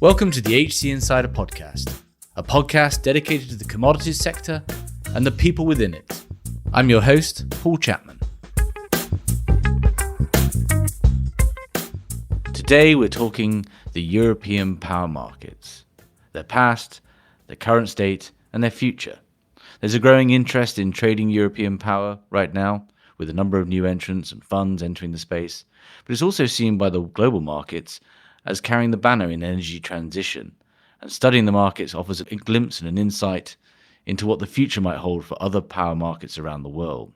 Welcome to the HC Insider Podcast, a podcast dedicated to the commodities sector and the people within it. I'm your host, Paul Chapman. Today we're talking the European power markets, their past, their current state, and their future. There's a growing interest in trading European power right now, with a number of new entrants and funds entering the space, but it's also seen by the global markets as carrying the banner in energy transition, and studying the markets offers a glimpse and an insight into what the future might hold for other power markets around the world.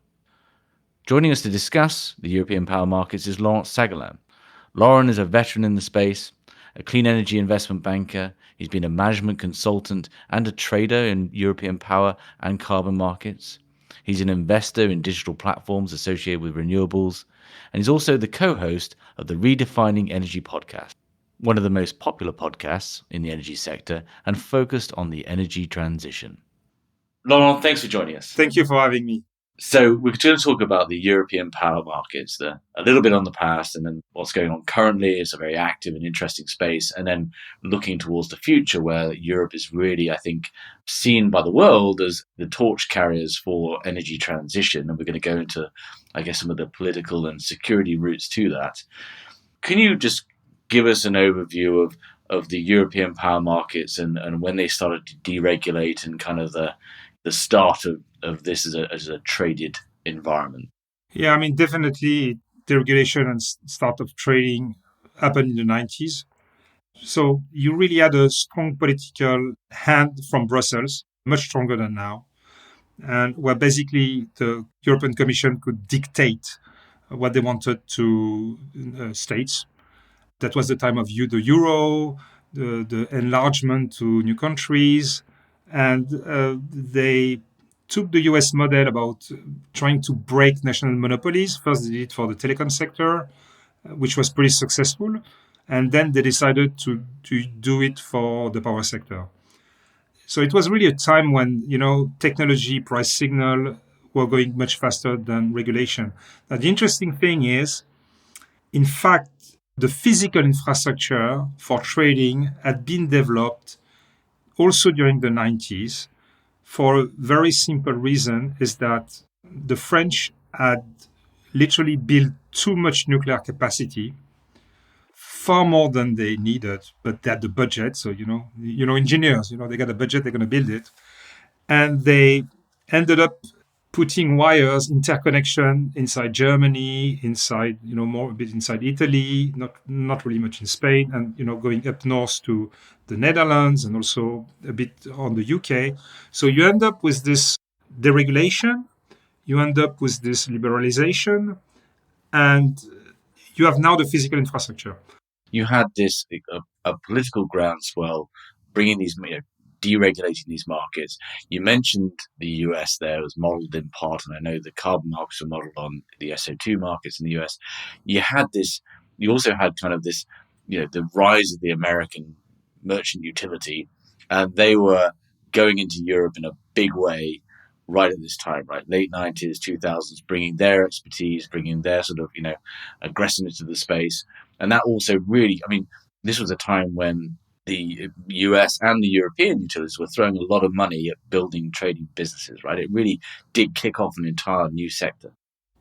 Joining us to discuss the European power markets is Laurent Segalen. Laurent is a veteran in the space, a clean energy investment banker. He's been a management consultant and a trader in European power and carbon markets. He's an investor in digital platforms associated with renewables, and he's also the co-host of the Redefining Energy Podcast, one of the most popular podcasts in the energy sector and focused on the energy transition. Laurent, thanks for joining us. Thank you for having me. So we're going to talk about the European power markets, a little bit on the past and then what's going on currently. It's a very active and interesting space. And then looking towards the future where Europe is really, I think, seen by the world as the torch carriers for energy transition. And we're going to go into, I guess, some of the political and security routes to that. Can you just give us an overview of the European power markets and when they started to deregulate and kind of the start of this as a traded environment? Yeah, I mean, definitely deregulation and start of trading happened in the 90s. So you really had a strong political hand from Brussels, much stronger than now, and where basically the European Commission could dictate what they wanted to states. That was the time of the euro, the enlargement to new countries, and they took the US model about trying to break national monopolies. First, they did it for the telecom sector, which was pretty successful. And then they decided to do it for the power sector. So it was really a time when, technology, price signal were going much faster than regulation. Now, the interesting thing is, in fact, the physical infrastructure for trading had been developed also during the 90s for a very simple reason, is that the French had literally built too much nuclear capacity, far more than they needed, but they had the budget. So, engineers, they got a budget, they're going to build it. And they ended up putting wires, interconnection inside Germany, inside, more a bit inside Italy, not really much in Spain, and, going up north to the Netherlands and also a bit on the UK. So you end up with this deregulation, you end up with this liberalization, and you have now the physical infrastructure. You had this a political groundswell bringing these, deregulating these markets. You mentioned the US there was modeled in part, and I know the carbon markets were modeled on the SO2 markets in the US. You also had kind of this, the rise of the American merchant utility, and they were going into Europe in a big way right at this time, right? Late 90s, 2000s, bringing their expertise, bringing their sort of, aggressiveness to the space. And that also really, this was a time when the US and the European utilities were throwing a lot of money at building trading businesses, right? It really did kick off an entire new sector.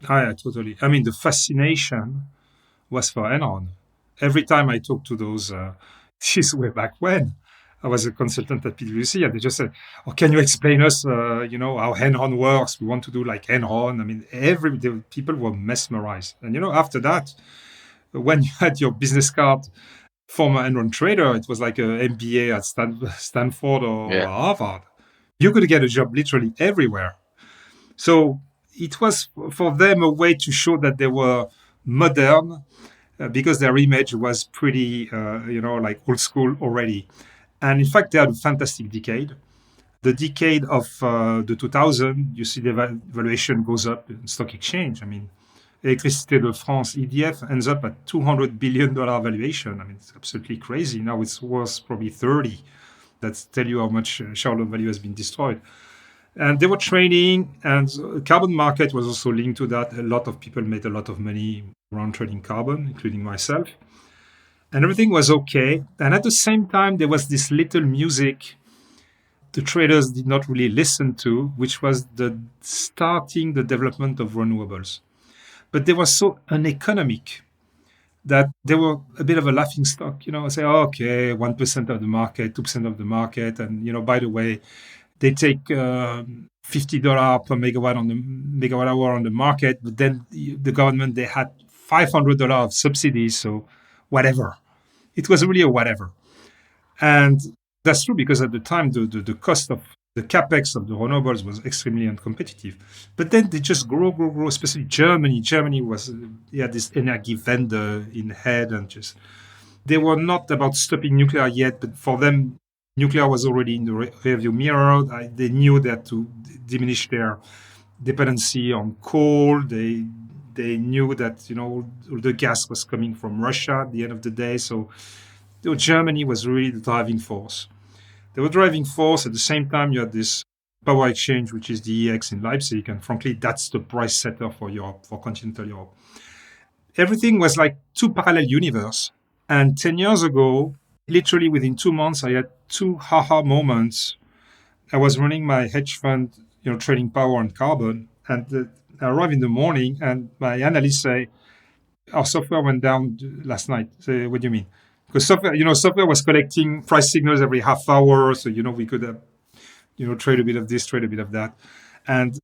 Yeah, totally. The fascination was for Enron. Every time I talk to those, this way back when, I was a consultant at PwC, and they just said, can you explain us, how Enron works? We want to do like Enron. People were mesmerized. And, after that, when you had your business card, former Enron trader, it was like an MBA at Stanford or Harvard. You could get a job literally everywhere. So it was for them a way to show that they were modern because their image was pretty, like old school already. And in fact, they had a fantastic decade. The decade of the 2000, you see the valuation goes up in stock exchange. Électricité de France, EDF, ends up at $200 billion valuation. It's absolutely crazy. Now it's worth probably 30. That's tell you how much shareholder value has been destroyed. And they were trading, and carbon market was also linked to that. A lot of people made a lot of money around trading carbon, including myself. and everything was okay. And at the same time, there was this little music the traders did not really listen to, which was the starting the development of renewables. But they were so uneconomic that they were a bit of a laughing stock. Say, oh, okay, 1% of the market, 2% of the market. And, by the way, they take $50 per megawatt hour on the market, but then the government, they had $500 of subsidies. So whatever. It was really a whatever. And that's true because at the time, the cost of the capex of the renewables was extremely uncompetitive. But then they just grow, especially Germany. Germany was, had this energy vendor in head and just, they were not about stopping nuclear yet, but for them, nuclear was already in the rearview mirror. They knew that to diminish their dependency on coal. They knew that, all the gas was coming from Russia at the end of the day. So Germany was really the driving force. They were driving force. At the same time, you had this power exchange, which is the EX in Leipzig. And frankly, that's the price setter for Europe, for continental Europe. Everything was like two parallel universes. And 10 years ago, literally within 2 months, I had two haha moments. I was running my hedge fund, trading power and carbon. And I arrive in the morning and my analysts say, our software went down last night. So what do you mean? Because software was collecting price signals every half hour. So, we could, trade a bit of this, trade a bit of that. And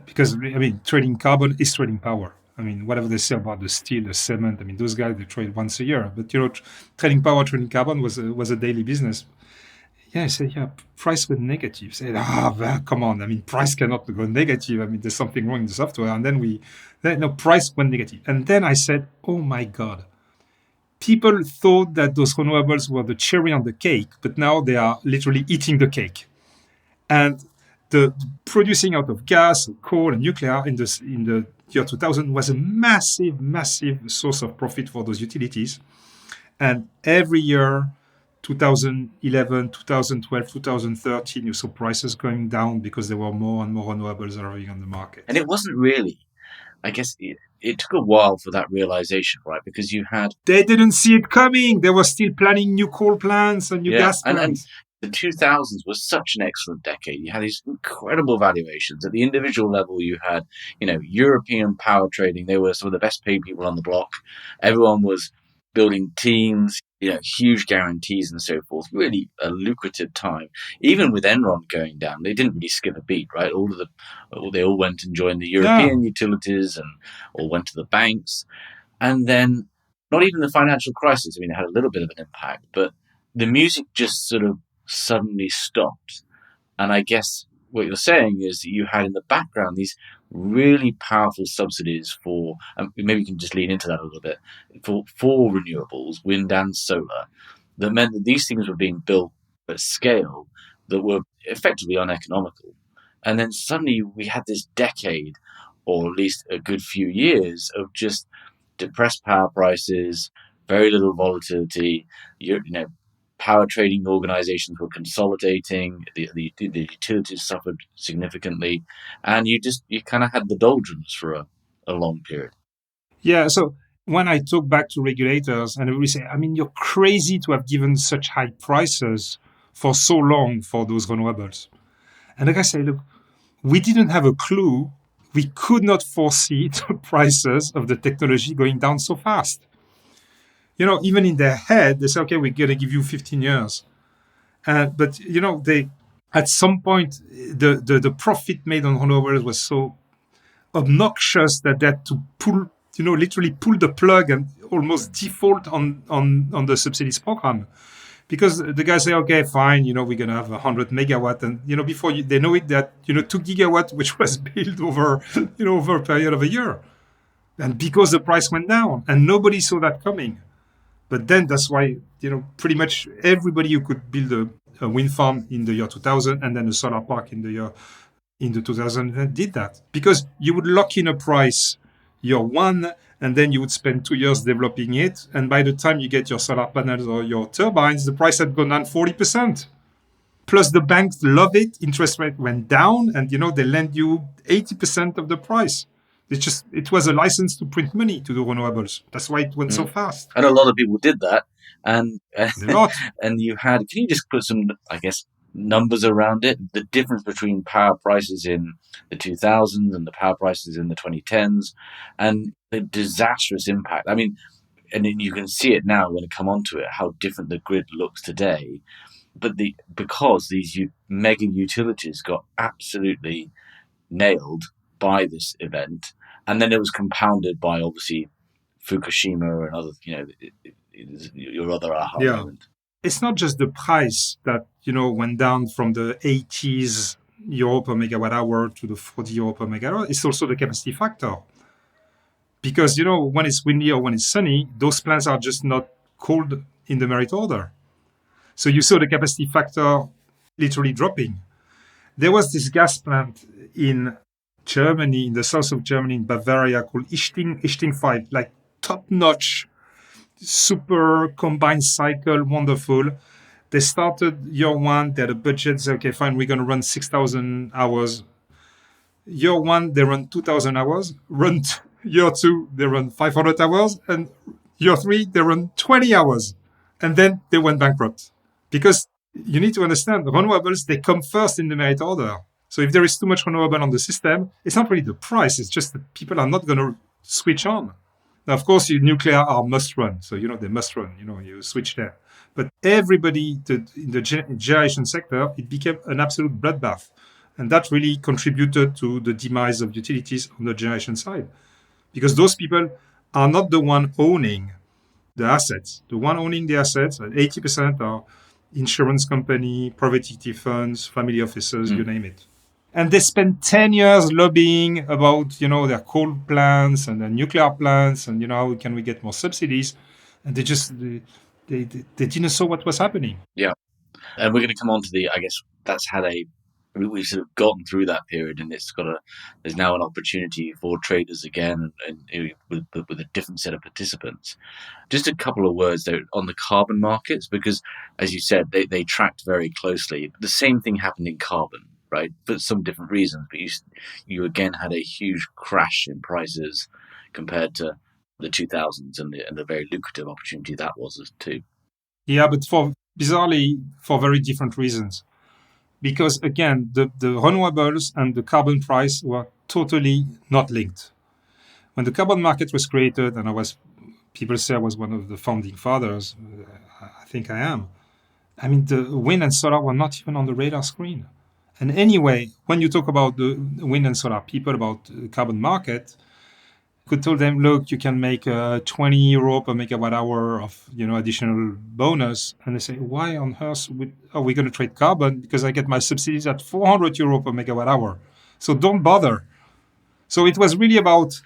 because, trading carbon is trading power. Whatever they say about the steel, the cement, those guys, they trade once a year. But, trading power, trading carbon was a daily business. Yeah, I said, price went negative. I said, come on. Price cannot go negative. There's something wrong in the software. And then price went negative. And then I said, oh my God. People thought that those renewables were the cherry on the cake, but now they are literally eating the cake. And the producing out of gas, coal, and nuclear in the year 2000 was a massive, massive source of profit for those utilities. And every year, 2011, 2012, 2013, you saw prices going down because there were more and more renewables arriving on the market. And it wasn't really, I guess it took a while for that realization, right? Because they didn't see it coming. They were still planning new coal plants and new gas plants. And the 2000s was such an excellent decade. You had these incredible valuations. At the individual level, you had, European power trading. They were some of the best paid people on the block. Everyone was building teams, huge guarantees and so forth. Really a lucrative time. Even with Enron going down, they didn't really skip a beat, right? They all went and joined the European utilities and all went to the banks. And then not even the financial crisis. It had a little bit of an impact, but the music just sort of suddenly stopped. And I guess what you're saying is that you had in the background these really powerful subsidies for, and maybe you can just lean into that a little bit, for renewables, wind and solar, that meant that these things were being built at scale that were effectively uneconomical. And then suddenly we had this decade, or at least a good few years, of just depressed power prices, very little volatility. Power trading organizations were consolidating. The utilities suffered significantly, and you kind of had the doldrums for a long period. Yeah. So when I talk back to regulators, and everybody say, you're crazy to have given such high prices for so long for those renewables. And like I say, look, we didn't have a clue. We could not foresee the prices of the technology going down so fast. Even in their head, they say, okay, we're going to give you 15 years. But, they at some point, the profit made on renewables was so obnoxious that they had to literally pull the plug and almost default on the subsidies program. Because the guys say, okay, fine, we're going to have 100 megawatt. And, before they know it, that, 2 gigawatt, which was built over, over a period of a year. And because the price went down and nobody saw that coming. But then that's why, pretty much everybody who could build a wind farm in the year 2000 and then a solar park in the 2000 did that. Because you would lock in a price year one, and then you would spend 2 years developing it. And by the time you get your solar panels or your turbines, the price had gone down 40%. Plus the banks love it. Interest rate went down and, they lend you 80% of the price. It was a license to print money to do renewables. That's why it went so fast. And a lot of people did that. And A lot. and can you just put some, I guess, numbers around it? The difference between power prices in the 2000s and the power prices in the 2010s, and the disastrous impact. I mean, and then you can see it now when I come onto it, how different the grid looks today. But because these mega utilities got absolutely nailed by this event, and then it was compounded by obviously Fukushima and other, your other aha moment. It's not just the price that went down from the 80s euro per megawatt hour to the 40 euro per megawatt hour. It's also the capacity factor. Because when it's windy or when it's sunny, those plants are just not called in the merit order. So you saw the capacity factor literally dropping. There was this gas plant in Germany, in the south of Germany, in Bavaria, called Ichting 5, like top-notch, super combined cycle, wonderful. They started year one, they had a budget, said, okay, fine, we're going to run 6,000 hours. Year one, they run 2,000 hours. Year two, they run 500 hours. And year three, they run 20 hours. And then they went bankrupt. Because you need to understand, renewables, they come first in the merit order. So if there is too much renewable on the system, it's not really the price. It's just that people are not going to switch on. Now, of course, nuclear are must run. So, they must run. You switch there. But everybody in the generation sector, it became an absolute bloodbath. And that really contributed to the demise of utilities on the generation side. Because those people are not the one owning the assets. The one owning the assets, 80% are insurance company, private equity funds, family offices, you name it. And they spent 10 years lobbying about, their coal plants and their nuclear plants and, how can we get more subsidies. And they didn't know what was happening. Yeah. And we're going to come on to I guess that's had we've sort of gotten through that period, and there's now an opportunity for traders again, and with a different set of participants. Just a couple of words there on the carbon markets, because as you said, they tracked very closely. The same thing happened in carbon, right? For some different reasons, but you again had a huge crash in prices compared to the 2000s and the very lucrative opportunity that was too. Yeah, but bizarrely for very different reasons. Because again, the renewables and the carbon price were totally not linked. When the carbon market was created, and people say I was one of the founding fathers, I think I am. I mean, the wind and solar were not even on the radar screen. And anyway, when you talk about the wind and solar people, about the carbon market, could tell them, look, you can make 20 euro per megawatt hour of additional bonus, and they say, why on earth are we going to trade carbon? Because I get my subsidies at 400 euro per megawatt hour, so don't bother. So it was really about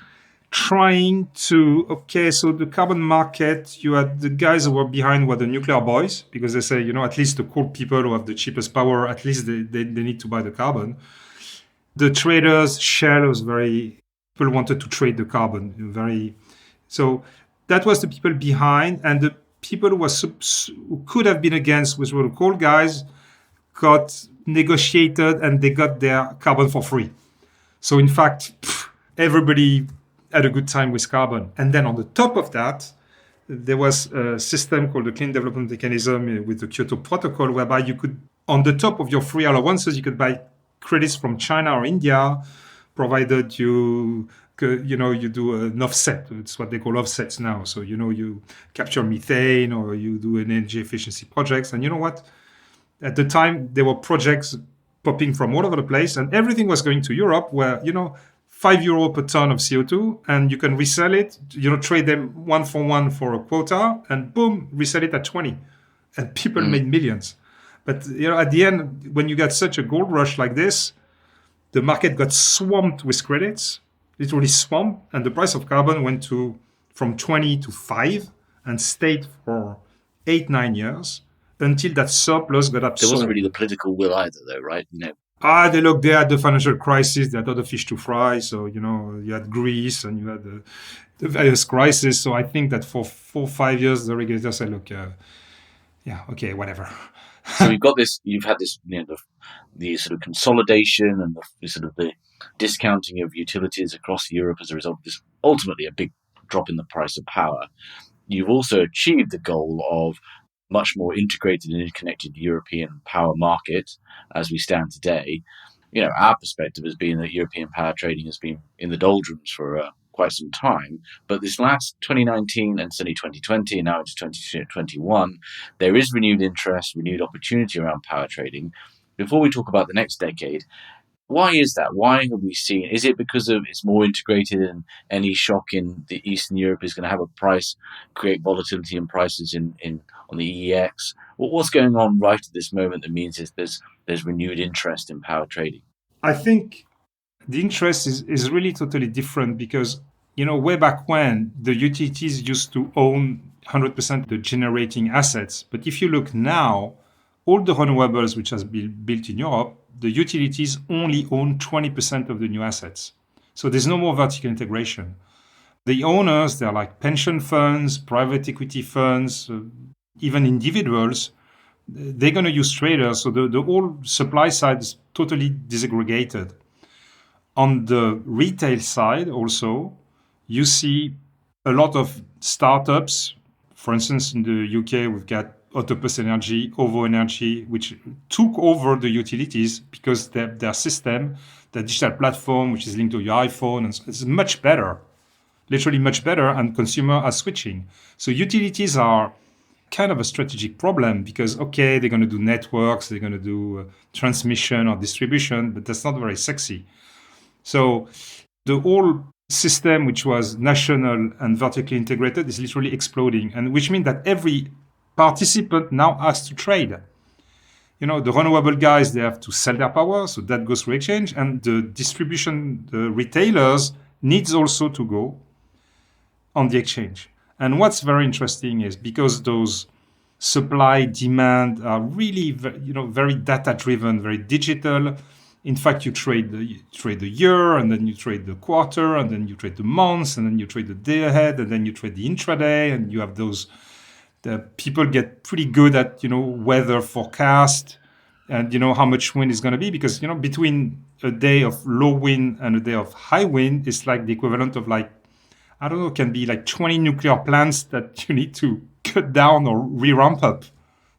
trying to so the carbon market, you had the guys who were behind were the nuclear boys, because they say at least the cool people who have the cheapest power, at least they need to buy the carbon. The traders, Shell was people wanted to trade the carbon so that was the people behind, and the people who could have been against, which were the coal guys, got negotiated and they got their carbon for free. So in fact, everybody had a good time with carbon. And then on the top of that, there was a system called the Clean Development Mechanism with the Kyoto Protocol, whereby you could, on the top of your free allowances, you could buy credits from China or India, provided you do an offset. It's what they call offsets now. So, you capture methane or you do an energy efficiency projects. And you know what? At the time, there were projects popping from all over the place, and everything was going to Europe where, 5 euro per ton of CO2, and you can resell it, trade them 1-for-1 for a quota, and boom, resell it at 20. And people made millions. But, at the end, when you get such a gold rush like this, the market got swamped with credits, literally swamped, and the price of carbon went from 20 to 5 and stayed for 8-9 years until that surplus got absorbed. There wasn't really the political will either, though, right? They had the financial crisis, they had other fish to fry. So, you had Greece and you had the various crises. So I think that for 4-5 years, the regulator said, look, okay, whatever. So you've had this, the sort of consolidation and the discounting of utilities across Europe as a result of this, ultimately a big drop in the price of power. You've also achieved the goal of much more integrated and interconnected European power market as we stand today. Our perspective has been that European power trading has been in the doldrums for quite some time. But this last 2019 and certainly 2020 and now into 2021, there is renewed interest, renewed opportunity around power trading. Before we talk about the next decade, why is that? Why have we seen? Is it because of it's more integrated and any shock in the Eastern Europe is going to have a price, create volatility in prices on the EEX? What's going on right at this moment that means there's renewed interest in power trading? I think the interest is really totally different because, way back when the utilities used to own 100% the generating assets. But if you look now, all the renewables which has been built in Europe, the utilities only own 20% of the new assets. So there's no more vertical integration. The owners, they're like pension funds, private equity funds, even individuals, they're going to use traders. So the whole supply side is totally disaggregated. On the retail side also, you see a lot of startups. For instance, in the UK, we've got Autopus Energy, OVO Energy, which took over the utilities because their system, the digital platform, which is linked to your iPhone, is much better, literally much better, and consumers are switching. So utilities are kind of a strategic problem because, okay, they're going to do networks, they're going to do transmission or distribution, but that's not very sexy. So the whole system, which was national and vertically integrated, is literally exploding, and which means that every participant now has to trade. The renewable guys, they have to sell their power, so that goes through exchange, and the distribution, the retailers needs also to go on the exchange. And what's very interesting is because those supply demand are really, very data driven, very digital. In fact, you trade the year, and then you trade the quarter, and then you trade the months, and then you trade the day ahead, and then you trade the intraday, and you have those. The people get pretty good at weather forecast, and how much wind is going to be, because between a day of low wind and a day of high wind is like the equivalent of can be like 20 nuclear plants that you need to cut down or re-ramp up.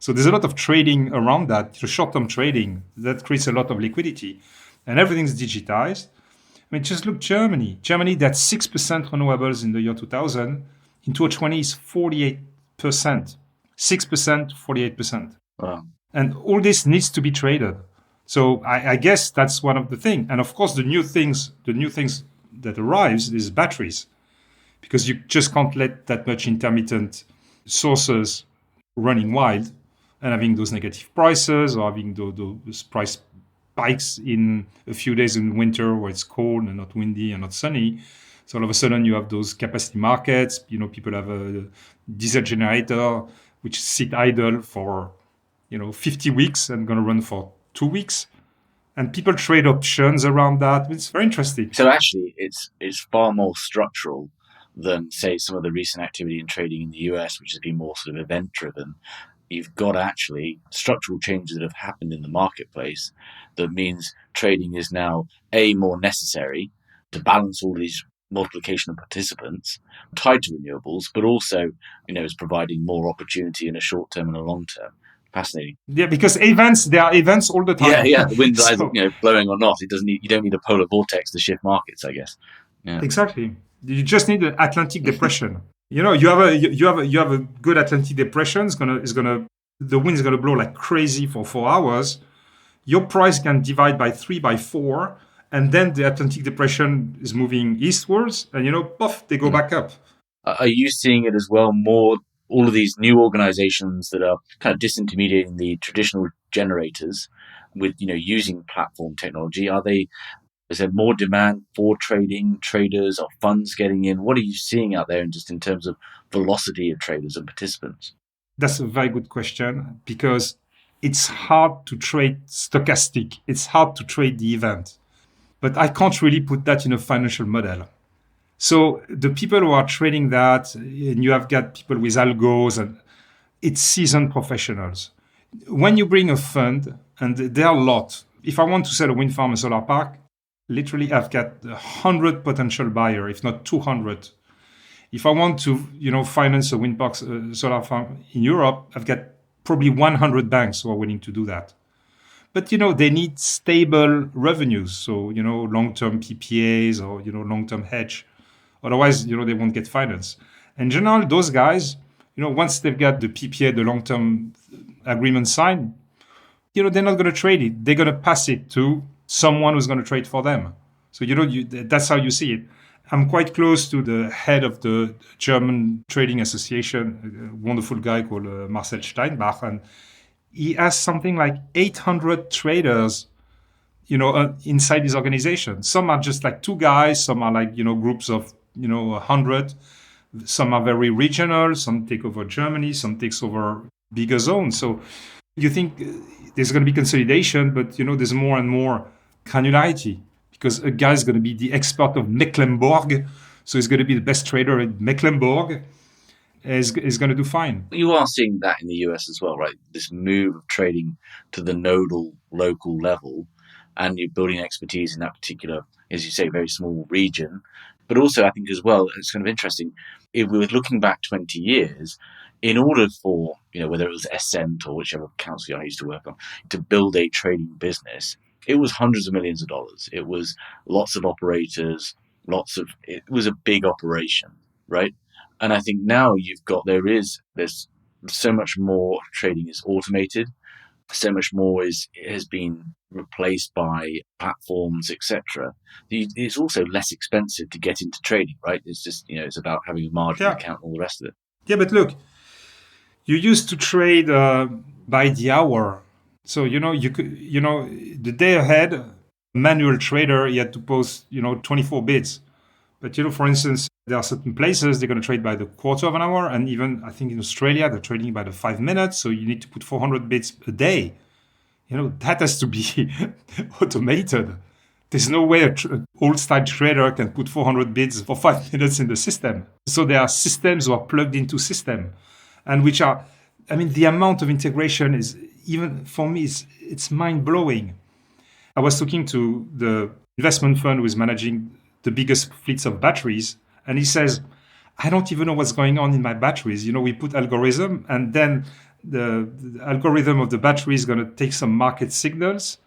So there's a lot of trading around that, short-term trading, that creates a lot of liquidity. And everything's digitized. I mean, just look Germany. Germany, that's 6% renewables in the year 2000. In 2020, is 48%. 6%, 48%. Wow. And all this needs to be traded. So I guess that's one of the things. And of course, the new things that arrives is batteries. Because you just can't let that much intermittent sources running wild and having those negative prices or having those price spikes in a few days in winter where it's cold and not windy and not sunny. So all of a sudden you have those capacity markets. People have a diesel generator which sit idle for 50 weeks and going to run for 2 weeks. And people trade options around that. It's very interesting. So actually, it's far more structural than, say, some of the recent activity in trading in the US, which has been more sort of event-driven. You've got actually structural changes that have happened in the marketplace that means trading is now, A, more necessary to balance all these multiplication of participants tied to renewables, but also, is providing more opportunity in a short term and a long term. Fascinating. Yeah, because there are events all the time. Yeah. The wind's either blowing or not. You don't need a polar vortex to shift markets, I guess. Yeah. Exactly. You just need an Atlantic depression. You have a good Atlantic depression. The wind is gonna blow like crazy for 4 hours. Your price can divide by 3, by 4, and then the Atlantic depression is moving eastwards, and puff, they go back up. Are you seeing it as well? More all of these new organizations that are kind of disintermediating the traditional generators with using platform technology. Is there more demand for traders or funds getting in? What are you seeing out there in terms of velocity of traders and participants? That's a very good question, because it's hard to trade stochastic. It's hard to trade the event. But I can't really put that in a financial model. So the people who are trading that, and you have got people with algos, and it's seasoned professionals. When you bring a fund, and there are a lot. If I want to sell a wind farm, a solar park, Literally, I've got 100 potential buyer, if not 200. If I want to, finance a wind park solar farm in Europe, I've got probably 100 banks who are willing to do that. But they need stable revenues, so long-term PPAs or long-term hedge. Otherwise, they won't get finance. In general, those guys, once they've got the PPA, the long-term agreement signed, they're not going to trade it. They're going to pass it to someone who's going to trade for them. So that's how you see it. I'm quite close to the head of the German Trading Association, a wonderful guy called Marcel Steinbach, and he has something like 800 traders, inside his organization. Some are just like two guys, some are like, groups of, 100. Some are very regional, some take over Germany, some takes over bigger zones. So you think there's going to be consolidation, but, there's more and more granularity because a guy's going to be the expert of Mecklenburg. So he's going to be the best trader in Mecklenburg. Is going to do fine. You are seeing that in the US as well, right? This move of trading to the nodal local level, and you're building expertise in that particular, as you say, very small region. But also, I think as well, it's kind of interesting. If we were looking back 20 years, in order for, whether it was Ascent or whichever council I used to work on, to build a trading business, it was hundreds of millions of dollars. It was lots of operators, it was a big operation, right? And I think now there's so much more trading is automated, so much more has been replaced by platforms, etc. It's also less expensive to get into trading, right? It's just, it's about having a margin account and all the rest of it. Yeah, but look, you used to trade by the hour. So, you could, the day ahead, manual trader, you had to post, 24 bids. But, for instance, there are certain places they're going to trade by the quarter of an hour. And even, I think in Australia, they're trading by the 5 minutes. So you need to put 400 bids a day. That has to be automated. There's no way an old-style trader can put 400 bids for 5 minutes in the system. So there are systems who are plugged into system. And the amount of integration is, even for me, it's mind-blowing. I was talking to the investment fund who is managing the biggest fleets of batteries. And he says, I don't even know what's going on in my batteries. We put algorithm and then the algorithm of the battery is going to take some market signals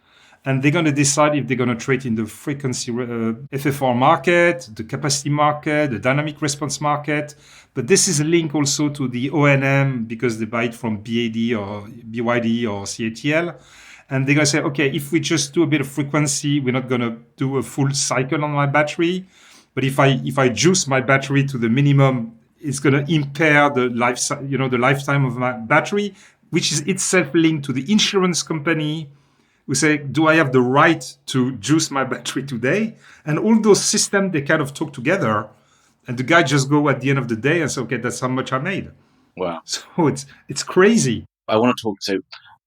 and they're going to decide if they're going to trade in the frequency FFR market, the capacity market, the dynamic response market. But this is a link also to the O&M because they buy it from BAD or BYD or CATL. And they're going to say, okay, if we just do a bit of frequency, we're not going to do a full cycle on my battery. But if I juice my battery to the minimum, it's going to impair the lifetime of my battery, which is itself linked to the insurance company. We say, do I have the right to juice my battery today? And all those systems, they kind of talk together. And the guy just go at the end of the day and say, okay, that's how much I made. Wow. So it's crazy. I want to talk. So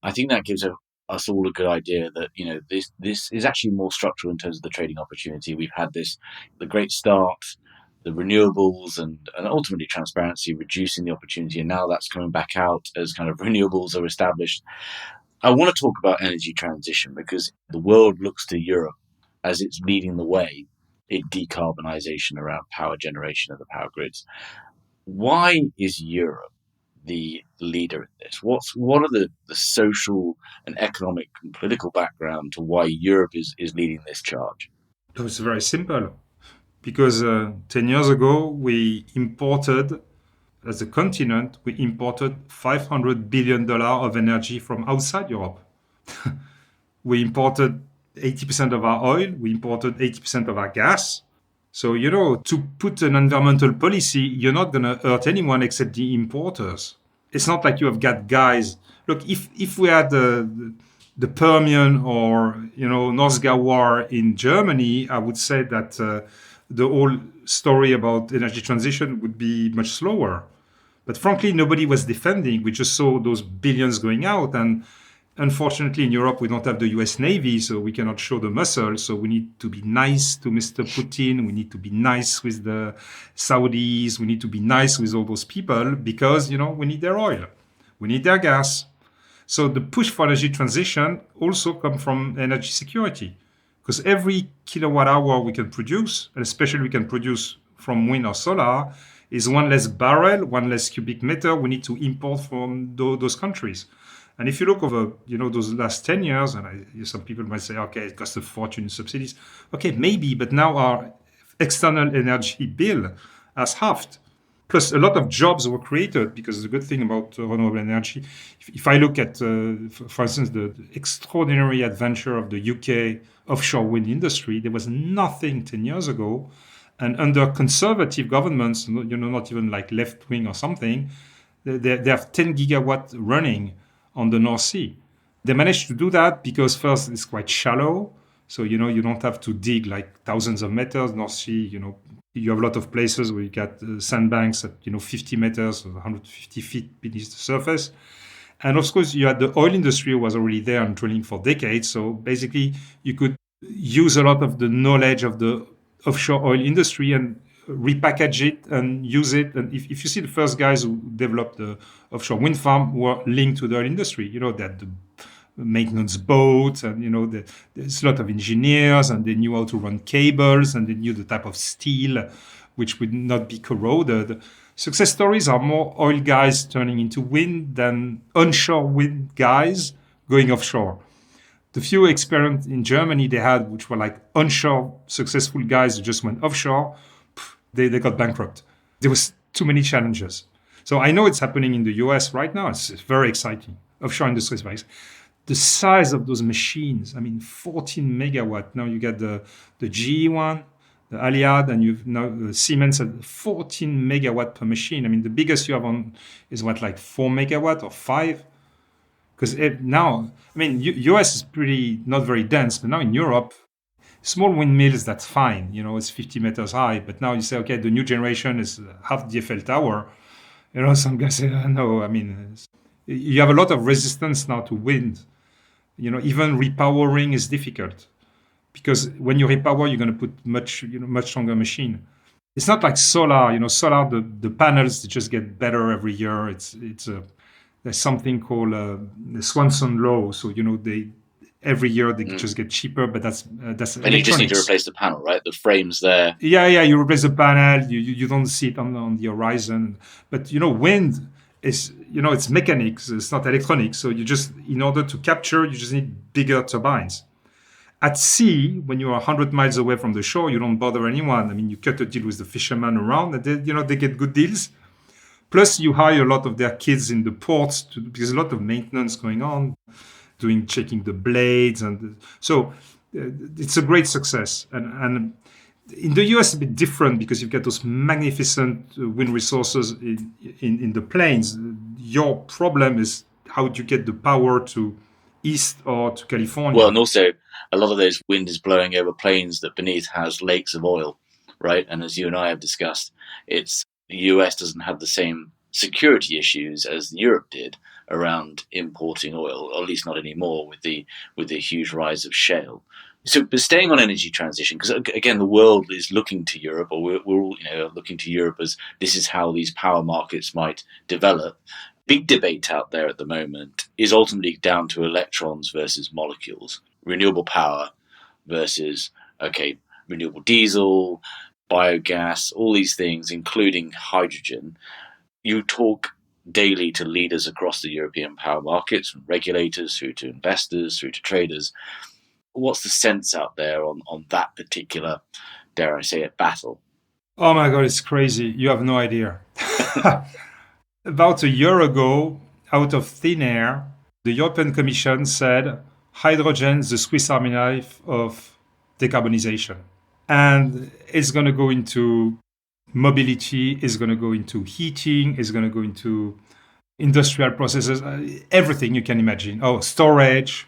I think that gives us all a good idea that, this is actually more structural in terms of the trading opportunity. We've had the great start, the renewables and ultimately transparency, reducing the opportunity. And now that's coming back out as kind of renewables are established. I want to talk about energy transition because the world looks to Europe as it's leading the way in decarbonisation around power generation of the power grids. Why is Europe the leader in this? What are the social and economic and political background to why Europe is leading this charge? It's very simple. Because 10 years ago, we imported, as a continent, $500 billion of energy from outside Europe. We imported 80% of our oil. We imported 80% of our gas. So, to put an environmental policy, you're not going to hurt anyone except the importers. It's not like you have got guys. Look, if we had the Permian or, Northgard War in Germany, I would say that the whole story about energy transition would be much slower. But frankly, nobody was defending. We just saw those billions going out. And unfortunately, in Europe, we don't have the US Navy, so we cannot show the muscle. So we need to be nice to Mr. Putin. We need to be nice with the Saudis. We need to be nice with all those people because, we need their oil. We need their gas. So the push for energy transition also comes from energy security. Because every kilowatt hour we can produce, and especially we can produce from wind or solar, is one less barrel, one less cubic meter we need to import from those countries. And if you look over, those last 10 years, and some people might say, okay, it costs a fortune in subsidies. Okay, maybe, but now our external energy bill has halved. Plus, a lot of jobs were created because the good thing about renewable energy, if I look at, for instance, the extraordinary adventure of the UK offshore wind industry, there was nothing 10 years ago. And under conservative governments, not even like left wing or something, they have 10 gigawatt running on the North Sea. They managed to do that because first it's quite shallow. So, you don't have to dig like thousands of meters. North Sea, you have a lot of places where you got sandbanks at, 50 meters, or 150 feet beneath the surface. And of course, you had the oil industry was already there and drilling for decades. So basically, you could use a lot of the knowledge of the offshore oil industry and repackage it and use it. And if you see the first guys who developed the offshore wind farm were linked to the oil industry, that the maintenance boats and, there's a lot of engineers and they knew how to run cables and they knew the type of steel which would not be corroded. Success stories are more oil guys turning into wind than onshore wind guys going offshore. The few experiments in Germany they had, which were like onshore successful guys who just went offshore, they got bankrupt. There was too many challenges. So I know it's happening in the US right now. It's very exciting. Offshore industry is very exciting. The size of those machines, 14 megawatt. Now you get the GE one, the Aliad, and you've now Siemens at 14 megawatt per machine. The biggest you have on is like 4 megawatt or 5? Because now, US is pretty not very dense, but now in Europe, small windmills, that's fine. It's 50 meters high. But now you say, okay, the new generation is half the Eiffel Tower. Some guys say, no, you have a lot of resistance now to wind. Even repowering is difficult because when you repower, you're going to put much stronger machine. It's not like solar. Solar, the panels, they just get better every year. There's something called the Swanson law. So, every year they just get cheaper, but that's and you just need to replace the panel, right? The frame's there. Yeah, you replace the panel. You don't see it on the horizon. But, wind is, it's mechanics. It's not electronics. So you just, in order to capture, you just need bigger turbines. At sea, when you are 100 miles away from the shore, you don't bother anyone. You cut a deal with the fishermen around, and they get good deals. Plus, you hire a lot of their kids in the ports because a lot of maintenance going on, checking the blades, and so it's a great success. And in the US, it's a bit different because you've got those magnificent wind resources in the plains. Your problem is how do you get the power to east or to California? Well, and also a lot of those wind is blowing over plains that beneath has lakes of oil, right? And as you and I have discussed, the US doesn't have the same security issues as Europe did around importing oil, or at least not anymore with the huge rise of shale. So, but staying on energy transition, because again, the world is looking to Europe, or we're all looking to Europe as this is how these power markets might develop. Big debate out there at the moment is ultimately down to electrons versus molecules, renewable power versus renewable diesel, biogas, all these things, including hydrogen. You talk daily to leaders across the European power markets, from regulators through to investors, through to traders. What's the sense out there on that particular, dare I say it, battle? Oh my God, it's crazy. You have no idea. About a year ago, out of thin air, the European Commission said hydrogen is the Swiss Army knife of decarbonization. And it's going to go into mobility, it's going to go into heating, it's going to go into industrial processes, everything you can imagine. Oh, storage.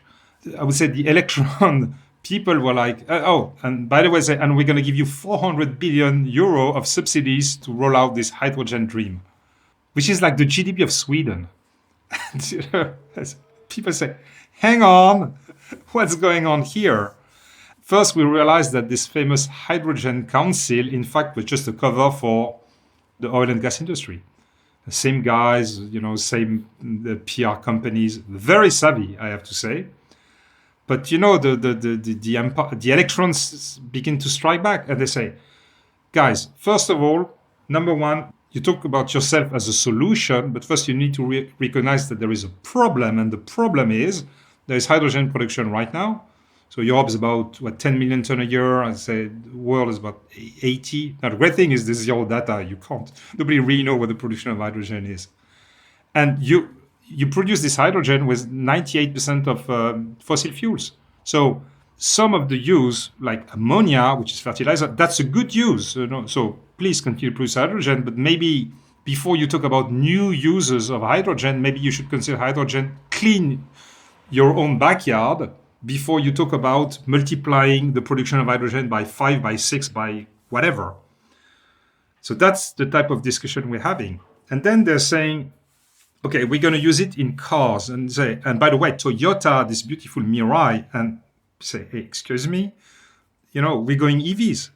I would say the electron people were like, and by the way, and we're going to give you 400 billion euro of subsidies to roll out this hydrogen dream, which is like the GDP of Sweden. People say, hang on, what's going on here? First, we realized that this famous Hydrogen Council, in fact, was just a cover for the oil and gas industry. The same guys, same the PR companies, very savvy, I have to say. But the electrons begin to strike back, and they say, guys, first of all, number one, you talk about yourself as a solution, but first you need to recognize that there is a problem, and the problem is there is hydrogen production right now. So Europe is about 10 million ton a year. I'd say the world is about 80. Now the great thing is this is your data. Nobody really know what the production of hydrogen is, and you produce this hydrogen with 98% of fossil fuels. So some of the use, like ammonia, which is fertilizer, that's a good use. So please continue to produce hydrogen, but maybe before you talk about new uses of hydrogen, maybe you should consider hydrogen, clean your own backyard before you talk about multiplying the production of hydrogen by 5, by 6, by whatever. So that's the type of discussion we're having. And then they're saying, okay, we're going to use it in cars. And by the way, Toyota, this beautiful Mirai, and say, hey, excuse me, we're going EVs.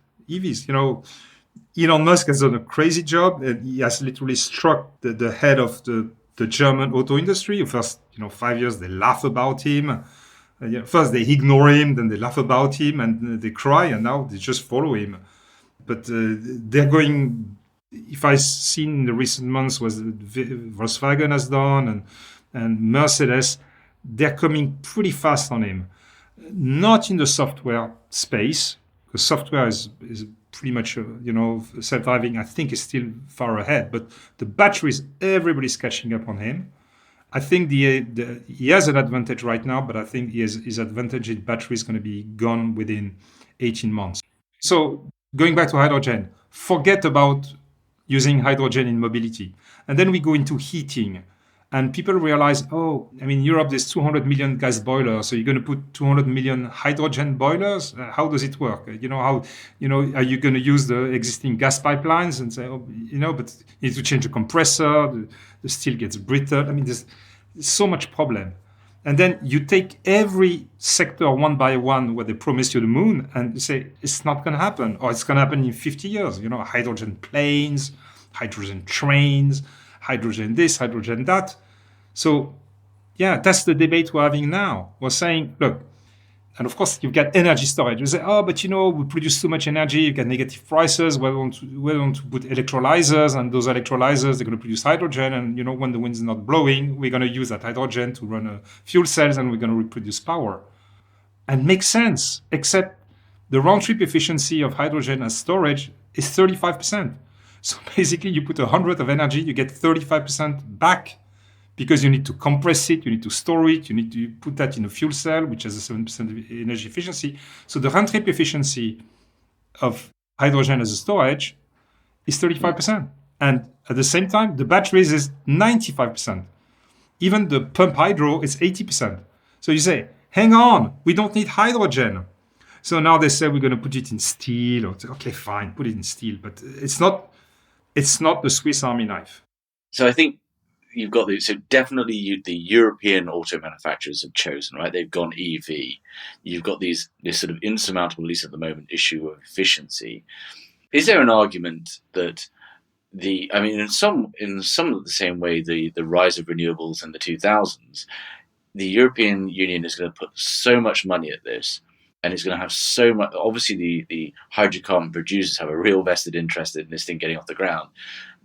Elon Musk has done a crazy job, and he has literally struck the head of the German auto industry. First, 5 years, they laugh about him. First, they ignore him, then they laugh about him, and they cry, and now they just follow him. But they're going, if I've seen in the recent months, what Volkswagen has done and Mercedes, they're coming pretty fast on him. Not in the software space, because software is pretty much, self-driving, I think, is still far ahead. But the batteries, everybody's catching up on him. I think he has an advantage right now, but I think his advantage in battery is going to be gone within 18 months. So going back to hydrogen, forget about using hydrogen in mobility. And then we go into heating. And people realize, in Europe, there's 200 million gas boilers. So you're going to put 200 million hydrogen boilers? How does it work? Are you going to use the existing gas pipelines and say, but you need to change the compressor, the steel gets brittle. There's so much problem. And then you take every sector one by one where they promise you the moon and you say, it's not going to happen, or it's going to happen in 50 years. Hydrogen planes, hydrogen trains, hydrogen this, hydrogen that. So, yeah, that's the debate we're having now. We're saying, look, and of course, you've got energy storage. You say, but we produce too much energy, you get negative prices. We want to put electrolyzers, and those electrolyzers, they're going to produce hydrogen. And, when the wind's not blowing, we're going to use that hydrogen to run fuel cells, and we're going to reproduce power. And makes sense, except the round-trip efficiency of hydrogen as storage is 35%. So basically, you put 100 of energy, you get 35% back, because you need to compress it, you need to store it, you need to put that in a fuel cell, which has a 7% energy efficiency. So the round-trip efficiency of hydrogen as a storage is 35%. And at the same time, the batteries is 95%. Even the pump hydro is 80%. So you say, hang on, we don't need hydrogen. So now they say we're going to put it in steel. Or okay, fine, put it in steel. But it's not the Swiss Army knife. So I think you've got definitely the European auto manufacturers have chosen, right? They've gone EV. You've got this sort of insurmountable, at least at the moment, issue of efficiency. Is there an argument that in some of the same way, the rise of renewables in the 2000s, the European Union is going to put so much money at this, and it's going to have so much. Obviously, the hydrocarbon producers have a real vested interest in this thing getting off the ground,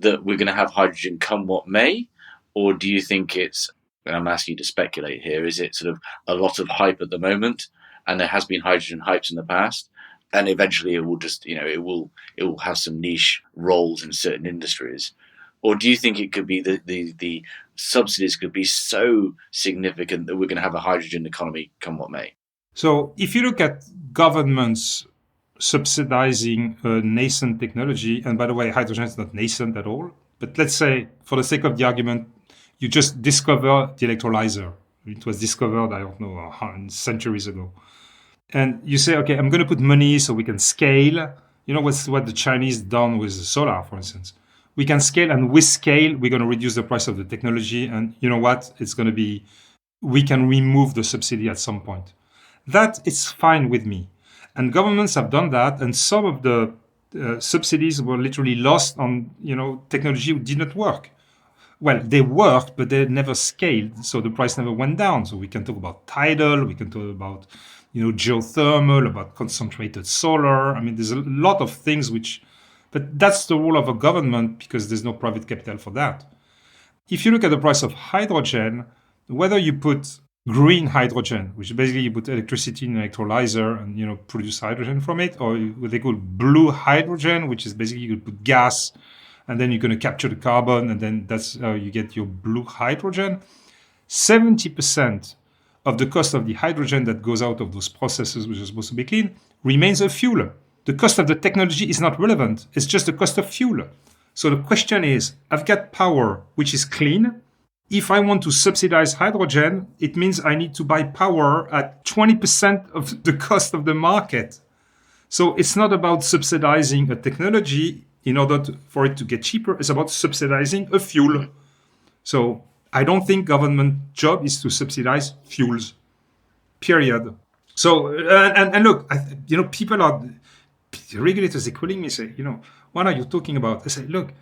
that we're going to have hydrogen come what may? Or do you think it's, and I'm asking you to speculate here, is it sort of a lot of hype at the moment, and there has been hydrogen hypes in the past, and eventually it will just, it will have some niche roles in certain industries? Or do you think it could be the subsidies could be so significant that we're going to have a hydrogen economy come what may? So if you look at governments subsidizing a nascent technology, and by the way, hydrogen is not nascent at all, but let's say, for the sake of the argument, you just discover the electrolyzer. It was discovered, I don't know, centuries ago. And you say, okay, I'm going to put money so we can scale. What's what the Chinese done with solar, for instance. We can scale, and with scale, we're going to reduce the price of the technology. And you know what? It's going to be, we can remove the subsidy at some point. That is fine with me. And governments have done that. And some of the subsidies were literally lost on, technology that did not work. Well, they worked, but they never scaled, so the price never went down. So we can talk about tidal, we can talk about, geothermal, about concentrated solar. I mean, there's a lot of things but that's the role of a government because there's no private capital for that. If you look at the price of hydrogen, whether you put green hydrogen, which basically you put electricity in an electrolyzer and produce hydrogen from it, or what they call blue hydrogen, which is basically you put gas and then you're going to capture the carbon and then that's how you get your blue hydrogen. 70% of the cost of the hydrogen that goes out of those processes, which is supposed to be clean, remains a fuel. The cost of the technology is not relevant. It's just the cost of fuel. So the question is, I've got power which is clean. If I want to subsidize hydrogen, it means I need to buy power at 20% of the cost of the market. So it's not about subsidizing a technology in order for it to get cheaper. It's about subsidizing a fuel. So I don't think government job is to subsidize fuels, period. So, and look, people regulators are calling me and say, what are you talking about? I say, look,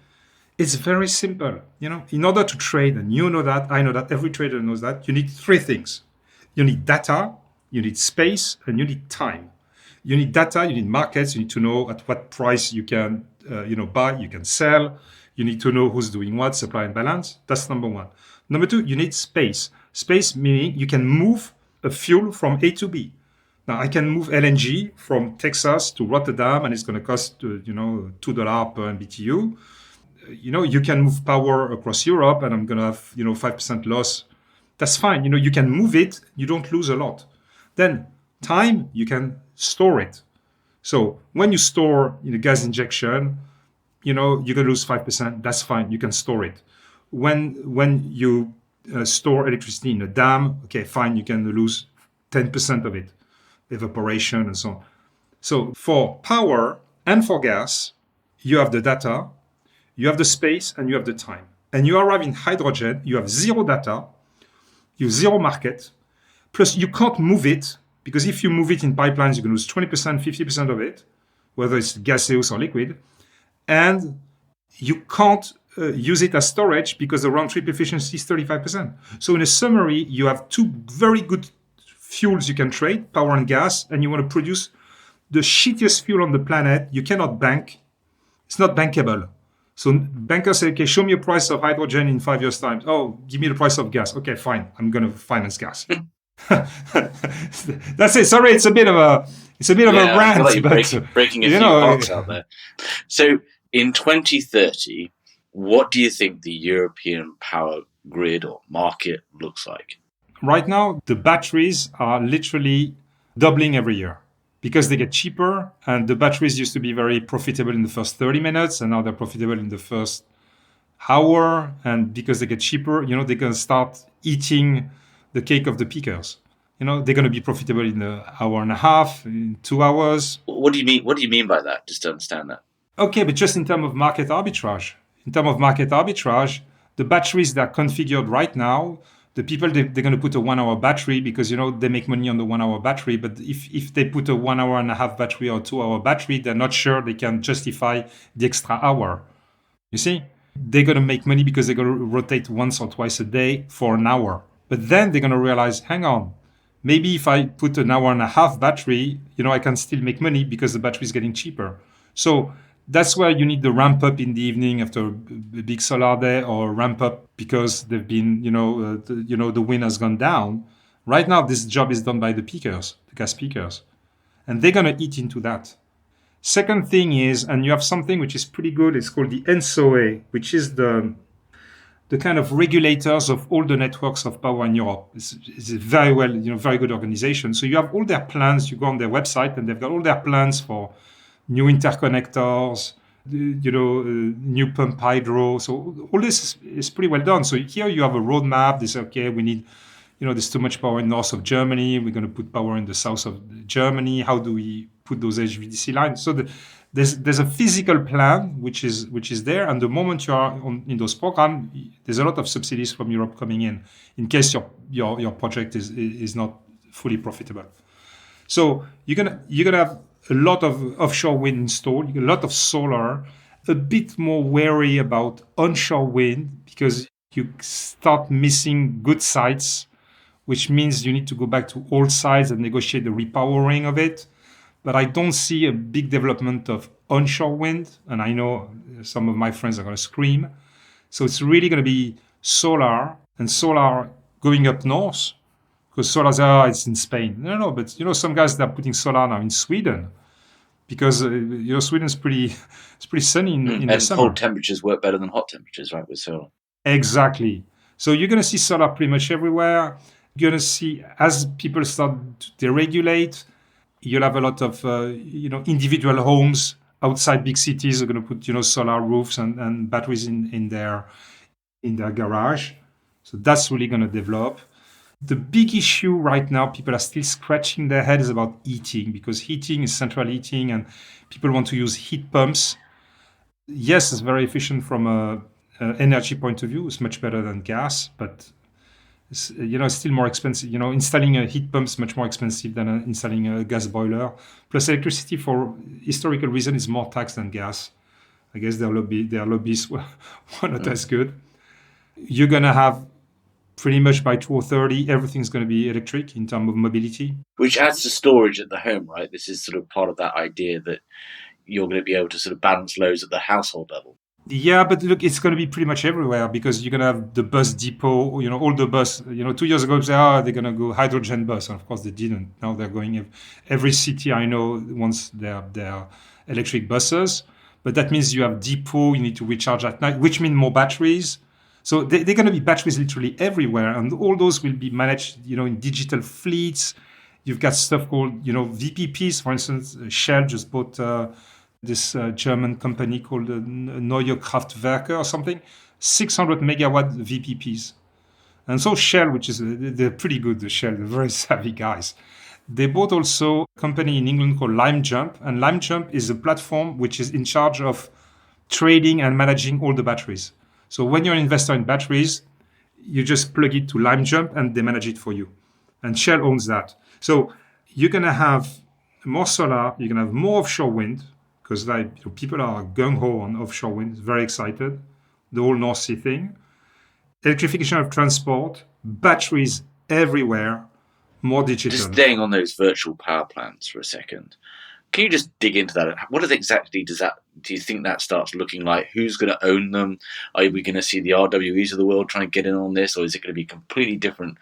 it's very simple. In order to trade, and you know that, I know that, every trader knows that, you need three things. You need data, you need space, and you need time. You need data, you need markets, you need to know at what price you can buy, you can sell. You need to know who's doing what, supply and balance. That's number one. Number two, you need space. Space meaning you can move a fuel from A to B. Now, I can move LNG from Texas to Rotterdam, and it's going to cost, $2 per MBTU. You can move power across Europe, and I'm going to have, 5% loss. That's fine. You can move it. You don't lose a lot. Then time, you can store it. So when you store gas injection, you're going to lose 5%. That's fine. You can store it. When you store electricity in a dam, okay, fine. You can lose 10% of it. Evaporation and so on. So for power and for gas, you have the data, you have the space, and you have the time. And you arrive in hydrogen, you have zero data, you have zero market, plus you can't move it, because if you move it in pipelines, you can lose 20%, 50% of it, whether it's gaseous or liquid. And you can't use it as storage because the round trip efficiency is 35%. So in a summary, you have two very good fuels you can trade, power and gas, and you want to produce the shittiest fuel on the planet. You cannot bank. It's not bankable. So bankers say, okay, show me a price of hydrogen in 5 years' time. Oh, give me the price of gas. Okay, fine. I'm going to finance gas. That's it. Sorry, it's a bit of a rant. I feel like you're breaking a few hearts out there. So in 2030, what do you think the European power grid or market looks like? Right now, the batteries are literally doubling every year because they get cheaper. And the batteries used to be very profitable in the first 30 minutes, and now they're profitable in the first hour. And because they get cheaper, they're going to start eating the cake of the peakers. They're going to be profitable in an hour and a half, in 2 hours. What do you mean? What do you mean by that? Just to understand that. Okay, but just in terms of market arbitrage. In terms of market arbitrage, the batteries that are configured right now, the people, they're going to put a 1 hour battery because, they make money on the 1 hour battery. But if they put a 1 hour and a half battery or 2 hour battery, they're not sure they can justify the extra hour. You see, they're going to make money because they're going to rotate once or twice a day for an hour. But then they're going to realize, hang on, maybe if I put an hour and a half battery, I can still make money because the battery is getting cheaper. So that's where you need the ramp up in the evening after a big solar day, or ramp up because they've been, the wind has gone down. Right now, this job is done by the peakers, the gas peakers, and they're going to eat into that. Second thing is, and you have something which is pretty good. It's called the NSOA, which is the kind of regulators of all the networks of power in Europe. It's a very well, very good organization. So you have all their plans. You go on their website, and they've got all their plans for new interconnectors, new pump hydro. So all this is pretty well done. So here you have a roadmap. They say, okay, we need, there's too much power in north of Germany. We're going to put power in the south of Germany. How do we put those HVDC lines? So there's a physical plan which is there. And the moment you are in those programs, there's a lot of subsidies from Europe coming in case your project is not fully profitable. So you're gonna have a lot of offshore wind installed, a lot of solar, a bit more wary about onshore wind because you start missing good sites, which means you need to go back to old sites and negotiate the repowering of it. But I don't see a big development of onshore wind. And I know some of my friends are going to scream. So it's really going to be solar, and solar going up north, because solar, it's in Spain. No, but some guys that are putting solar now in Sweden, because Sweden's it's pretty sunny in the And summer. cold temperatures work better than hot temperatures, right, with solar? Exactly. So you're going to see solar pretty much everywhere. You're going to see, as people start to deregulate, you'll have a lot of individual homes outside big cities are going to put solar roofs and batteries in their garage. So that's really going to develop. The big issue right now, people are still scratching their heads about heating, because heating is central heating and people want to use heat pumps. Yes, it's very efficient from a energy point of view. It's much better than gas, but it's still more expensive. Installing a heat pump is much more expensive than installing a gas boiler. Plus, electricity, for historical reason, is more taxed than gas. I guess their lobbies were not as good. You're gonna have pretty much by 2030, everything's going to be electric in terms of mobility. Which adds to storage at the home, right? This is sort of part of that idea that you're going to be able to sort of balance loads at the household level. Yeah, but look, it's going to be pretty much everywhere, because you're going to have the bus depot, all the bus, 2 years ago, they're going to go hydrogen bus. And of course, they didn't. Now they're going, every city I know wants their electric buses. But that means you have depot, you need to recharge at night, which means more batteries. So they're going to be batteries literally everywhere. And all those will be managed, in digital fleets. You've got stuff called, VPPs. For instance, Shell just bought this German company called Neue Kraftwerke or something, 600 megawatt VPPs. And so Shell, they're pretty good, the Shell, they're very savvy guys. They bought also a company in England called LimeJump. And LimeJump is a platform which is in charge of trading and managing all the batteries. So when you're an investor in batteries, you just plug it to LimeJump and they manage it for you. And Shell owns that. So you're going to have more solar, you're going to have more offshore wind, because people are gung-ho on offshore wind, very excited, the whole North Sea thing. Electrification of transport, batteries everywhere, more digital. Just staying on those virtual power plants for a second. Can you just dig into that? What exactly do you think that starts looking like? Who's going to own them? Are we going to see the RWEs of the world trying to get in on this, or is it going to be a completely different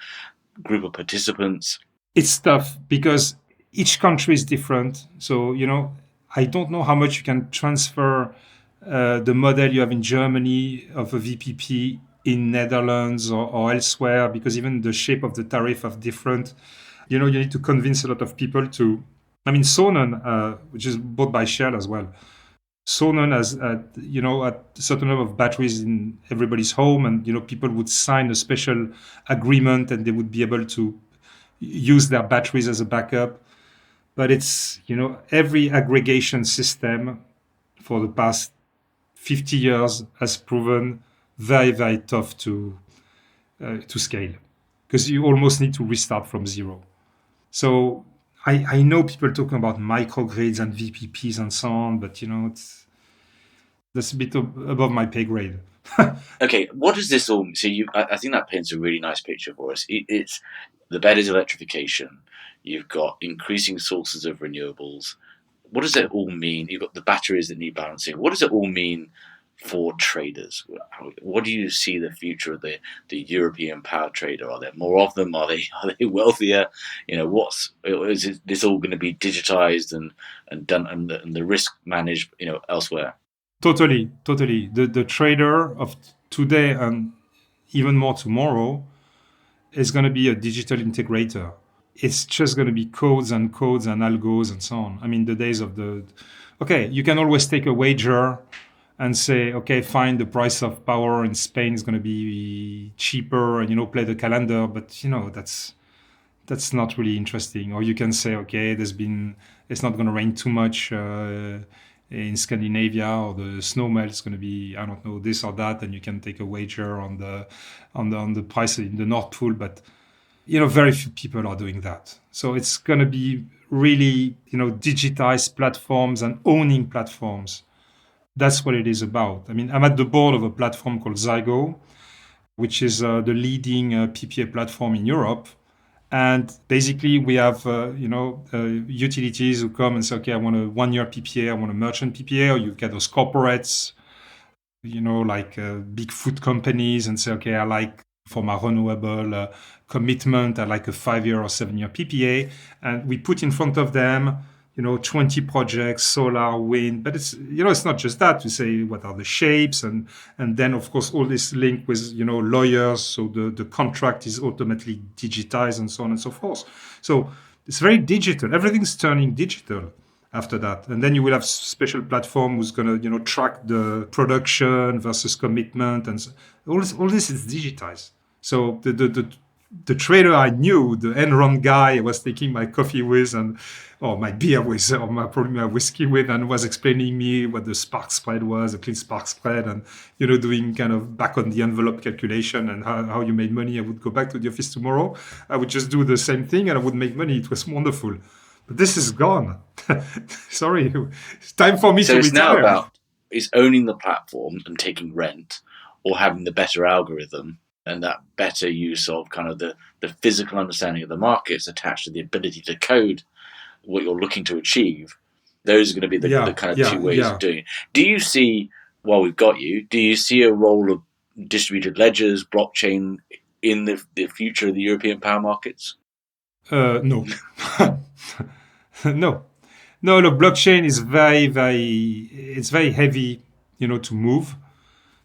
group of participants? It's tough because each country is different. So, I don't know how much you can transfer the model you have in Germany of a VPP in Netherlands or elsewhere, because even the shape of the tariff are different. You need to convince a lot of people to. I mean, Sonnen, which is bought by Shell as well. Sonnen has, a certain number of batteries in everybody's home, and people would sign a special agreement, and they would be able to use their batteries as a backup. But it's, every aggregation system for the past 50 years has proven very, very tough to scale, because you almost need to restart from zero. So I know people talking about microgrids and VPPs and so on, but that's a bit above my pay grade. Okay, what does this all? So I think that paints a really nice picture for us. It's the bed is electrification. You've got increasing sources of renewables. What does it all mean? You've got the batteries that need balancing. What does it all mean for traders? What do you see the future of the European power trader? Are there more of them? Are they wealthier? Is this all going to be digitized and done and the risk managed elsewhere? Totally. The trader of today and even more tomorrow is going to be a digital integrator. It's just going to be codes and algos and so on. I mean, the days of you can always take a wager and say, okay, fine, the price of power in Spain is going to be cheaper, and play the calendar, but that's not really interesting. Or you can say, okay, it's not going to rain too much in Scandinavia, or the snow melt is going to be, I don't know, this or that, and you can take a wager on the price in the North Pole, but very few people are doing that. So it's going to be really, digitized platforms and owning platforms. That's what it is about. I mean, I'm at the board of a platform called Zygo, which is the leading PPA platform in Europe. And basically, we have utilities who come and say, okay, I want a 1 year PPA, I want a merchant PPA, or you get those corporates, like big food companies, and say, okay, I like for my renewable commitment, I like a 5 year or 7 year PPA, and we put in front of them 20 projects, solar, wind. But it's not just that. We say what are the shapes, and then of course all this link with lawyers, so the contract is automatically digitized and so on and so forth. So it's very digital. Everything's turning digital after that, and then you will have special platform who's going to track the production versus commitment, and so, all this is digitized. So the trader I knew, the Enron guy I was taking my coffee with or my beer with, or probably my whiskey with, and was explaining me what the spark spread was, a clean spark spread, and doing kind of back on the envelope calculation and how you made money. I would go back to the office tomorrow. I would just do the same thing and I would make money. It was wonderful. But this is gone. Sorry, it's time for me to retire. So it's now about owning the platform and taking rent, or having the better algorithm and that better use of kind of the physical understanding of the markets attached to the ability to code what you're looking to achieve. Those are going to be the kind of two ways of doing it. Do you see, while we've got you, do you see a role of distributed ledgers, blockchain in the future of the European power markets? No. No. Look, blockchain is it's very heavy, to move.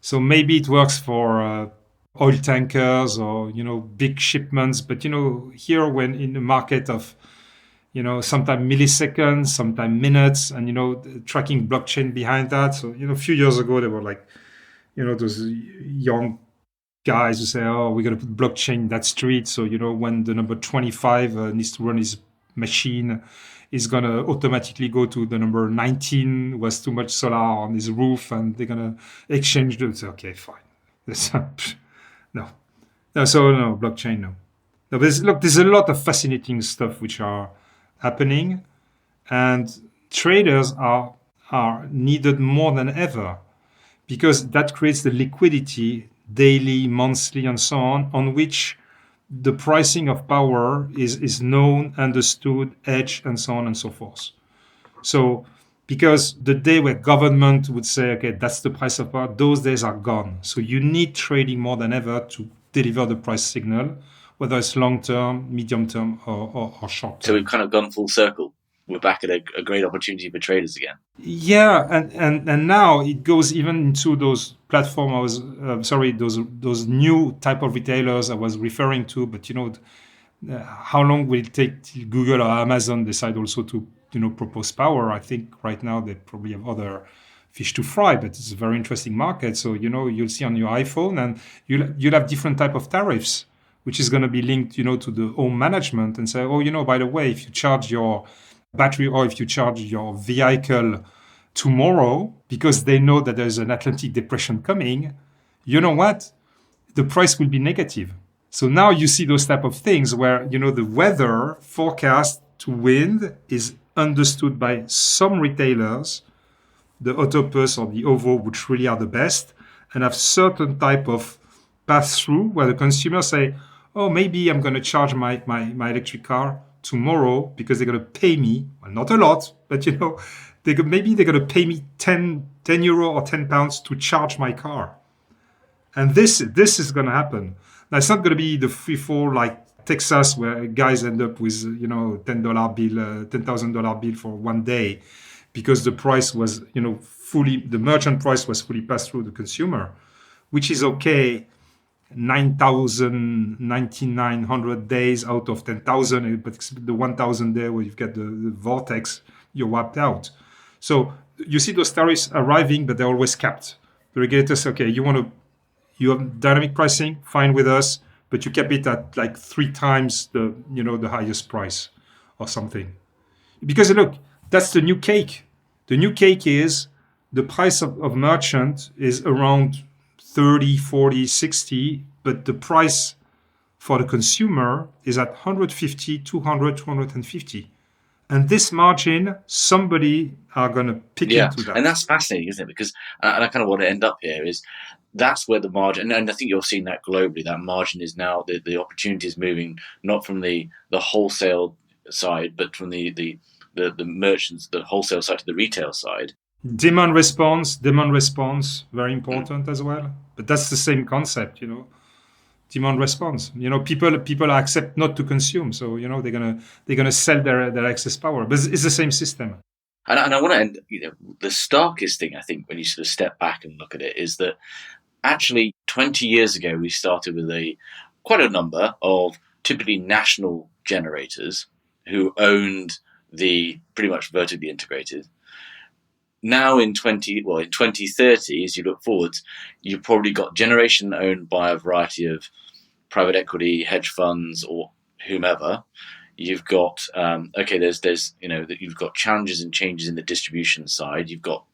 So maybe it works for oil tankers or, big shipments. But, here when in the market of, sometimes milliseconds, sometimes minutes, and, tracking blockchain behind that. So, a few years ago, there were like, those young guys who say, oh, we're going to put blockchain in that street. So, when the number 25 needs to run his machine, is going to automatically go to the number 19, was too much solar on his roof, and they're going to exchange them. Say, okay, fine. No, blockchain, no. There's a lot of fascinating stuff which are happening, and traders are needed more than ever, because that creates the liquidity daily, monthly, and so on which the pricing of power is known, understood, hedged, and so on and so forth. So, because the day where government would say, okay, that's the price of power, those days are gone. So you need trading more than ever to deliver the price signal, whether it's long-term, medium-term, or short-term. So we've kind of gone full circle. We're back at a great opportunity for traders again. Yeah, and now it goes even into those platforms. Those new type of retailers I was referring to. But how long will it take till Google or Amazon decide also to propose power? I think right now they probably have other fish to fry, but it's a very interesting market. So you'll see on your iPhone, and you'll have different type of tariffs, which is going to be linked to the home management, and say, oh, by the way, if you charge your battery or if you charge your vehicle tomorrow, because they know that there's an Atlantic depression coming, you know what? The price will be negative. So now you see those type of things where, the weather forecast to wind is understood by some retailers, the Autopus or the OVO, which really are the best, and have certain type of pass-through where the consumers say, oh, maybe I'm going to charge my electric car tomorrow because they're going to pay me, well, not a lot, but maybe they're going to pay me 10 euro or 10 pounds to charge my car. And this is going to happen. Now, it's not going to be the free fall like Texas, where guys end up with $10 bill, $10,000 bill for one day, because the price was the merchant price was fully passed through the consumer, which is okay. 9,900 days out of 10,000, but the 1,000 day where you've got the vortex, you're wiped out. So you see those tariffs arriving, but they're always capped. The regulators say, okay, you have dynamic pricing, fine with us, but you cap it at like 3 times the highest price or something. Because look, that's the new cake. The new cake is the price of merchant is around 30, 40, 60, but the price for the consumer is at 150, 200, 250. And this margin, somebody are going to pick into that. And that's fascinating, isn't it? Because, and I kind of want to end up here, is that's where the margin, and I think you're seeing that globally, that margin is now, the opportunity is moving not from the wholesale side, but from the merchants, the wholesale side to the retail side. Demand response, very important as well. But that's the same concept, demand response. People accept not to consume, so they're gonna sell their excess power. But it's the same system. And I want to end. The starkest thing, I think, when you sort of step back and look at it, is that actually 20 years ago we started with quite a number of typically national generators who owned the pretty much vertically integrated. Now in 2030, as you look forwards, you've probably got generation owned by a variety of private equity, hedge funds, or whomever. You've got you've got challenges and changes in the distribution side. You've got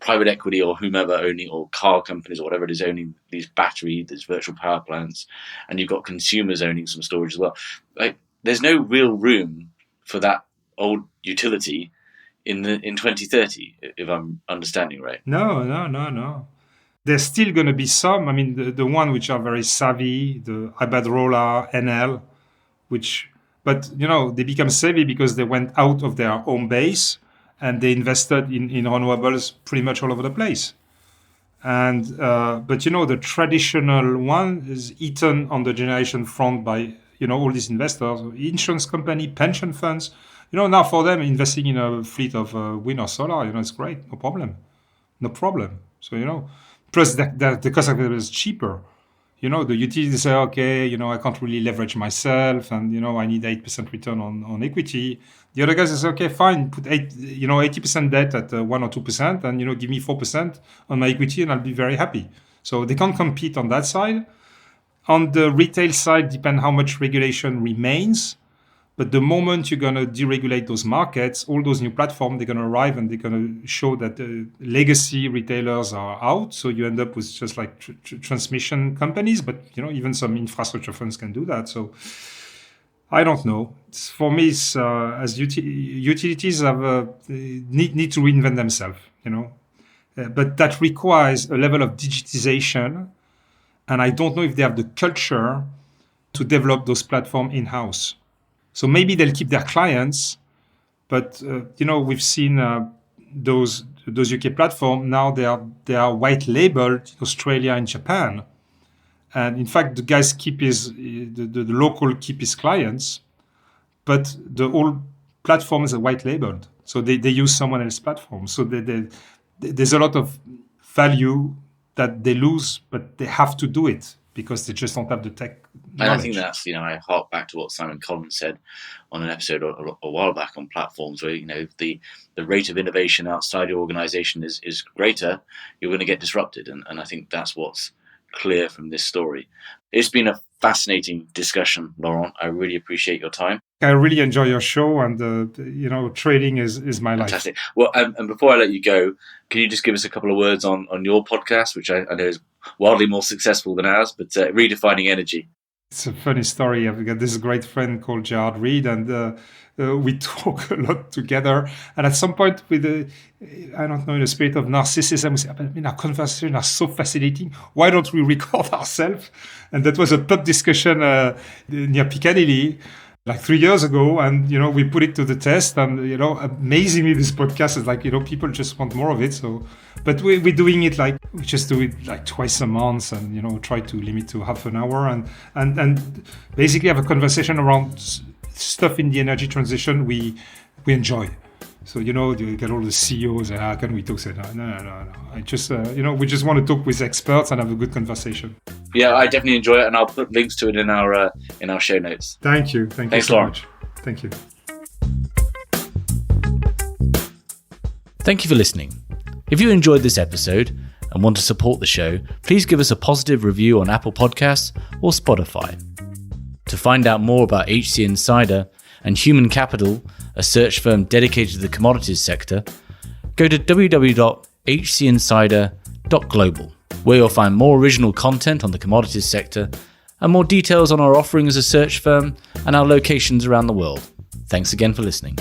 private equity or whomever owning, or car companies or whatever it is, owning these virtual power plants, and you've got consumers owning some storage as well. Like, there's no real room for that old utility in 2030, if I'm understanding right. No. There's still going to be some. I mean, the one which are very savvy, the Iberdrola, NL, but they become savvy because they went out of their home base and they invested in renewables pretty much all over the place. And but the traditional one is eaten on the generation front by all these investors, insurance company, pension funds. Now for them, investing in a fleet of wind or solar, it's great, no problem. So plus the cost of it is cheaper. The utilities say, okay, I can't really leverage myself, and I need 8% return on equity. The other guys say, okay, fine, put 80% debt at 1 or 2%, and give me 4% on my equity, and I'll be very happy. So they can't compete on that side. On the retail side, depend how much regulation remains. But the moment you're going to deregulate those markets, all those new platforms, they're going to arrive and they're going to show that legacy retailers are out. So you end up with just like transmission companies, but even some infrastructure funds can do that. So I don't know. For me, it's, as utilities have need to reinvent themselves. But that requires a level of digitization, and I don't know if they have the culture to develop those platforms in-house. So maybe they'll keep their clients, but we've seen those UK platforms now they are white labeled in Australia and Japan, and in fact the guys keep the local keep his clients, but the whole platform is white labeled, so they use someone else's platform. So there's a lot of value that they lose, but they have to do it because they just don't have the tech knowledge. And I think that's, I hark back to what Simon Collins said on an episode a while back on platforms where, the rate of innovation outside your organization is greater, you're going to get disrupted. And I think that's what's clear from this story. It's been a fascinating discussion, Laurent. I really appreciate your time. I really enjoy your show, and trading is my life. Fantastic. Well, and before I let you go, can you just give us a couple of words on your podcast, which I know is wildly more successful than ours, but Redefining Energy? It's a funny story. I've got this great friend called Gerard Reed, and we talk a lot together. And at some point, with I don't know, in the spirit of narcissism, we say, our conversations are so fascinating. Why don't we record ourselves? And that was a top discussion near Piccadilly, like 3 years ago, and we put it to the test, and amazingly this podcast is like people just want more of it. So, but we're doing it we just do it like twice a month, and try to limit to half an hour, and basically have a conversation around stuff in the energy transition we enjoy. So you get all the CEOs. Can we talk? Say no. I just we just want to talk with experts and have a good conversation. Yeah, I definitely enjoy it, and I'll put links to it in our show notes. Thank you. Thanks, you so Laurent. much. Thank you. Thank you for listening. If you enjoyed this episode and want to support the show, please give us a positive review on Apple Podcasts or Spotify. To find out more about HC Insider and Human Capital, a search firm dedicated to the commodities sector, go to www.hcinsider.global, where you'll find more original content on the commodities sector and more details on our offering as a search firm and our locations around the world. Thanks again for listening.